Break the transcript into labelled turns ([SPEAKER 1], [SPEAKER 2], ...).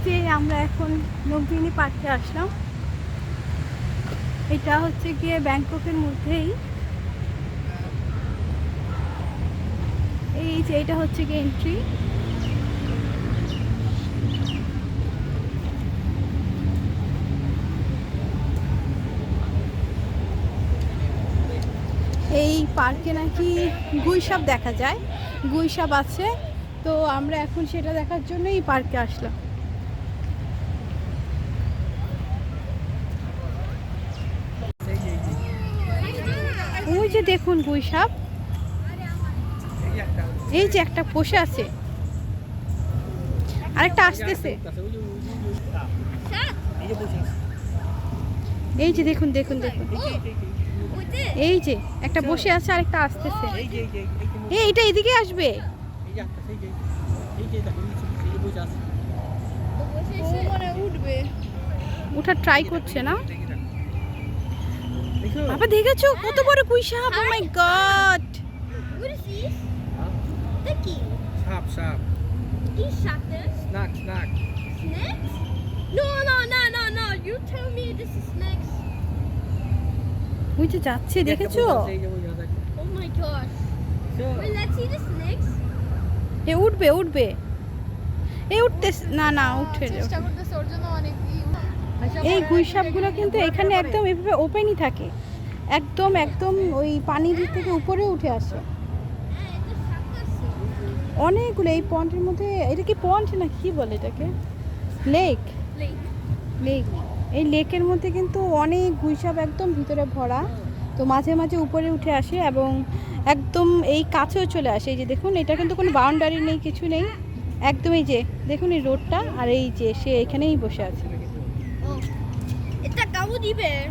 [SPEAKER 1] যে আমরা এখন লুম্বিনী পার্কে আসলাম। এটা হচ্ছে গিয়ে ব্যাংককের মধ্যেই। এই যে এটা হচ্ছে গিয়ে এন্ট্রি। এই পার্কে নাকি গুইসাপ দেখা যায়, গুইসাপ আছে। তো আমরা এখন সেটা দেখার জন্য এই পার্কে আসলাম। ওই যে দেখুন গুইসাপ, এই যে একটা বসে আছে, আরেকটা আসতেছে। এই যে দেখুন দেখুন দেখুন, এই যে একটা বসে আছে আরেকটা আসতেছে। এইটা এদিকে আসবে। ওঠা ট্রাই করছে না। বাবা দেখেছো কত বড় গুইসাপ? ও মাই god!
[SPEAKER 2] What is this? Sticky.
[SPEAKER 3] Sharp, sharp.
[SPEAKER 2] These suckers.
[SPEAKER 3] Snack, snack.
[SPEAKER 2] Snakes? No. You tell me this is snakes.
[SPEAKER 1] ওই যে যাচ্ছে, দেখেছো?
[SPEAKER 2] Oh my gosh. Wait, let's see the snakes.
[SPEAKER 1] এ উঠবে উঠবে, এ উঠতে না না উঠে
[SPEAKER 4] চেষ্টা করতেছে ওর জন্য অনেক
[SPEAKER 1] এই গুইসাপগুলো কিন্তু এখানে একদম এভাবে ওপেনই থাকে, একদম একদম ওই পানির দিক থেকে উপরে উঠে আসে
[SPEAKER 2] The suckers.
[SPEAKER 1] অনেকগুলো। এই পন্ডের মধ্যে, এটা কি পন্ড না কি বলে এটাকে? লেক।
[SPEAKER 2] Lake.
[SPEAKER 1] লেক। এই লেকের মধ্যে কিন্তু অনেক গুইসাপ একদম ভিতরে ভরা। তো মাঝে মাঝে উপরে উঠে আসে এবং একদম এই কাছেও চলে আসে। এই যে দেখুন, এটা কিন্তু কোনো বাউন্ডারি নেই, কিছু নেই, একদম এই যে দেখুন এই রোডটা, আর এই যে সে এখানেই বসে আছে।
[SPEAKER 2] Oh. It's a gaudy bear.